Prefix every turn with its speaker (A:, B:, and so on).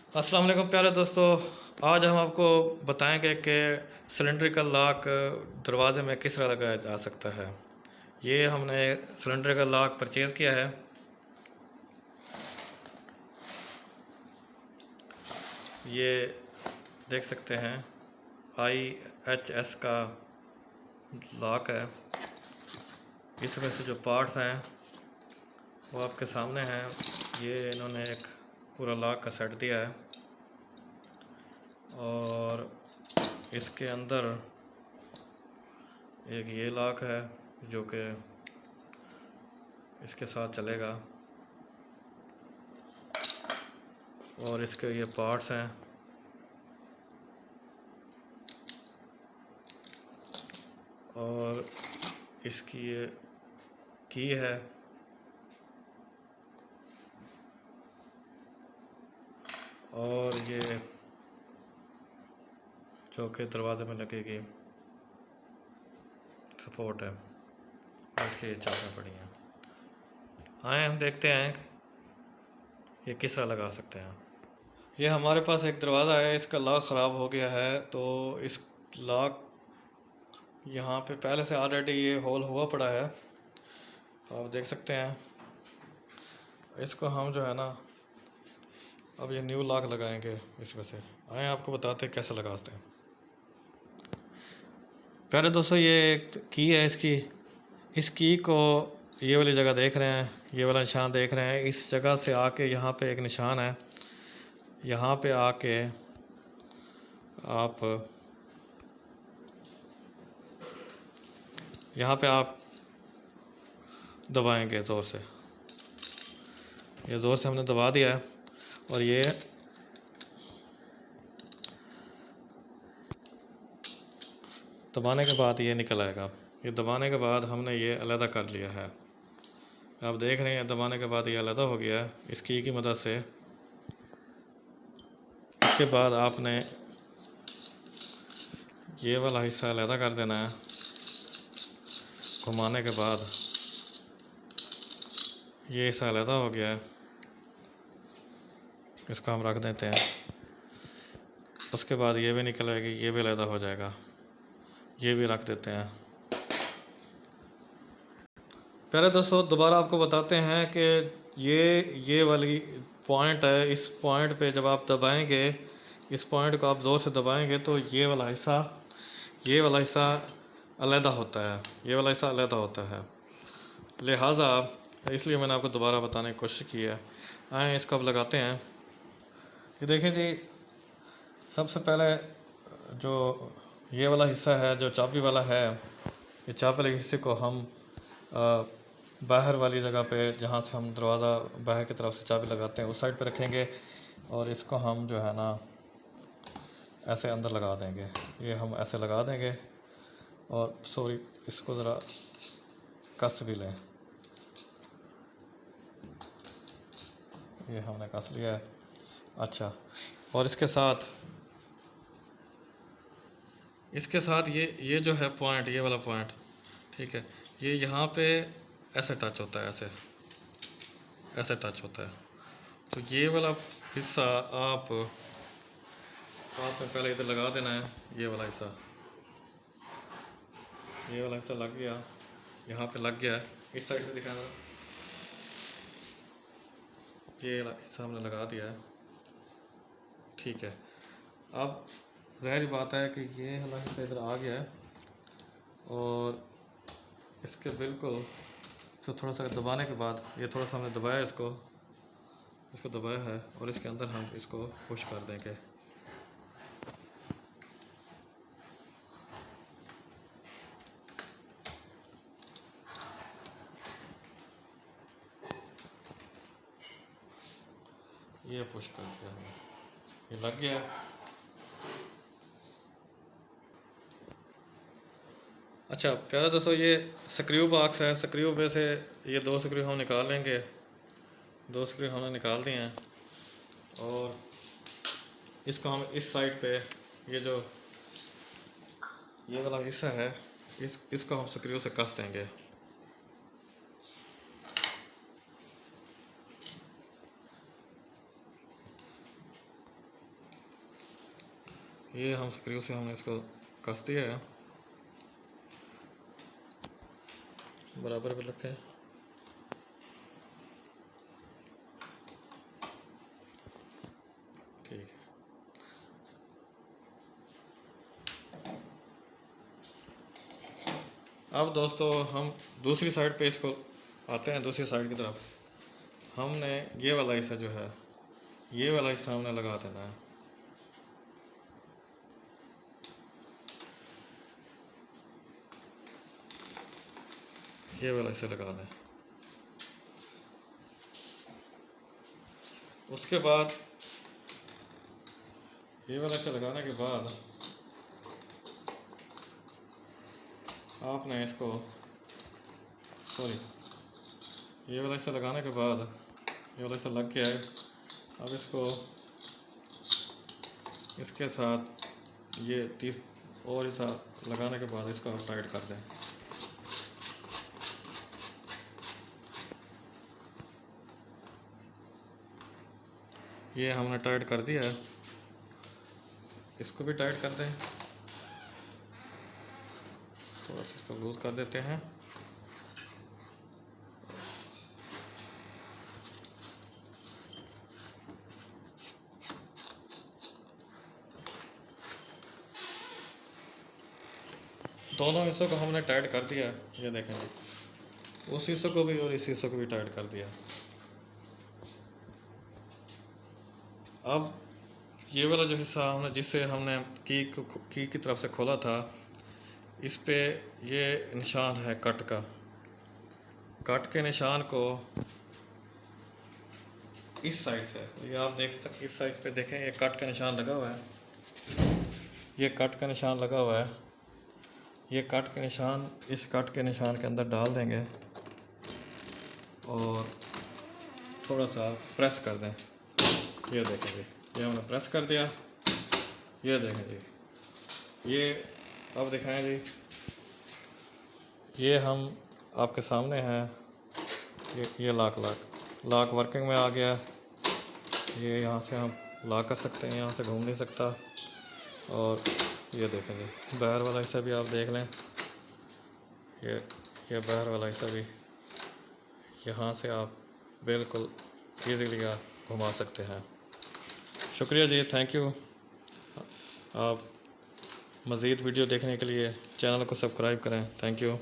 A: अस्सलाम वालेकुम प्यारे दोस्तों। आज हम आपको बताएंगे कि सिलेंड्रिकल लॉक दरवाज़े में किस तरह लगाया जा सकता है। ये हमने सिलेंड्रिकल लॉक परचेज़ किया है। ये देख सकते हैं IHS का लॉक है। इसमें से जो पार्ट्स हैं वो आपके सामने हैं। ये इन्होंने एक पूरा लॉक का सेट दिया है और इसके अंदर एक ये लॉक है जो कि इसके साथ चलेगा और इसके ये पार्ट्स हैं और इसकी ये की है और ये जो कि दरवाजे में लगेगी सपोर्ट है और इसकी ये चाबियाँ पड़ी हैं। आए हम देखते हैं ये किस तरह लगा सकते हैं। ये हमारे पास एक दरवाज़ा है, इसका लॉक ख़राब हो गया है तो इस लॉक यहाँ पे पहले से ऑलरेडी ये होल हुआ पड़ा है, आप देख सकते हैं। इसको हम जो है ना अब ये न्यू लॉक लगाएंगे इसमें से। आए आपको बताते हैं कैसे लगाते हैं। प्यारे दोस्तों, ये एक की है इसकी। इस की को ये वाली जगह देख रहे हैं, ये वाला निशान देख रहे हैं। इस जगह से आके यहाँ पे एक निशान है, यहाँ पे आके आप यहाँ पे आप दबाएंगे ज़ोर से। ये ज़ोर से हमने दबा दिया है और ये दबाने के बाद ये निकल आएगा। ये दबाने के बाद हमने ये अलग कर लिया है। आप देख रहे हैं दबाने के बाद ये अलग हो गया है इस की मदद से। इसके बाद आपने ये वाला हिस्सा अलग कर देना है। घुमाने के बाद ये हिस्सा अलग हो गया है, इसको हम रख देते हैं। उसके बाद ये भी निकल आएगी, ये भी अलग हो जाएगा, ये भी रख देते हैं। प्यारे दोस्तों, दोबारा आपको बताते हैं कि ये वाली पॉइंट है। इस पॉइंट पे जब आप दबाएंगे, इस पॉइंट को आप ज़ोर से दबाएंगे तो ये वाला हिस्सा अलहदा होता है, ये वाला हिस्सा अलहदा होता है। लिहाजा इसलिए मैंने आपको दोबारा बताने की कोशिश की है। आए इसको अब लगाते हैं। ये देखें जी, सबसे पहले जो ये वाला हिस्सा है जो चाबी वाला है, ये चाबी वाले हिस्से को हम बाहर वाली जगह पे जहाँ से हम दरवाज़ा बाहर की तरफ से चाबी लगाते हैं उस साइड पे रखेंगे और इसको हम जो है ना ऐसे अंदर लगा देंगे। ये हम ऐसे लगा देंगे और सॉरी, इसको ज़रा कस भी लें। ये हमने कस लिया है। अच्छा, और इसके साथ ये जो है पॉइंट, ये वाला पॉइंट, ठीक है, ये यहाँ पे ऐसे टच होता है, ऐसे टच होता है। तो ये वाला हिस्सा आपने पहले इधर लगा देना है। ये वाला हिस्सा लग गया, यहाँ पे लग गया है। इस साइड से दिखाना, ये वाला हिस्सा हमने लगा दिया है, ठीक है। अब ज़ाहिर बात है कि ये वाला हिस्सा इधर आ गया है और इसके बिल्कुल तो थोड़ा सा दबाने के बाद, ये थोड़ा सा हमने दबाया, इसको दबाया है और इसके अंदर हम इसको पुश कर देंगे। ये पुश कर दिया हमने, ये लग गया। अच्छा प्यारे दोस्तों, ये स्क्रू बॉक्स है। स्क्रू में से ये 2 स्क्रू हम निकाल लेंगे। 2 स्क्रू हमने निकाल दिए हैं और इसको हम इस साइड पे, ये जो ये वाला हिस्सा है, इसको हम स्क्रू से कस देंगे। ये हम स्क्रू से हमने इसको कस दिया है, बराबर पर रखें। ठीक है, अब दोस्तों हम दूसरी साइड पे इसको आते हैं। दूसरी साइड की तरफ हमने ये वाला हिस्सा जो है, ये वाला हिस्सा हमने लगा देना है। ये वाला हिस्सा लगा दें। उसके बाद ये वाला हिस्सा लगाने के बाद आपने इसको ये वाला हिस्सा लगाने के बाद ये वाला हिस्सा लग गया है। अब इसको इसके साथ ये और हिस्सा लगाने के बाद इसको आप टाइट कर दें। ये हमने टाइट कर दिया है, इसको भी टाइट कर दें। थोड़ा सा इसको लूज कर देते हैं। दोनों हिस्सों को हमने टाइट कर दिया, ये देखेंगे। उस हिस्से को भी और इस हिस्से को भी टाइट कर दिया। अब ये वाला जो हिस्सा हमने जिससे हमने की तरफ से खोला था, इस पे ये निशान है कट का। कट के निशान को इस साइड से, ये आप देख सकते, इस साइड पे देखें, ये कट का निशान लगा हुआ है। ये कट का निशान लगा हुआ है। ये कट के निशान इस कट के निशान के अंदर डाल देंगे और थोड़ा सा प्रेस कर दें। ये देखें जी, ये हमने प्रेस कर दिया। ये देखें जी, ये अब दिखाएं जी, ये हम आपके सामने हैं। ये लॉक वर्किंग में आ गया। ये यहाँ से हम लॉक कर सकते हैं, यहाँ से घूम नहीं सकता। और ये देखें जी, बाहर वाला हिस्सा भी आप देख लें। ये बाहर वाला हिस्सा भी यहाँ से आप बिल्कुल ईज़िली आप घुमा सकते हैं। शुक्रिया जी, थैंक यू। आप मज़ीद वीडियो देखने के लिए चैनल को सब्सक्राइब करें। Thank you.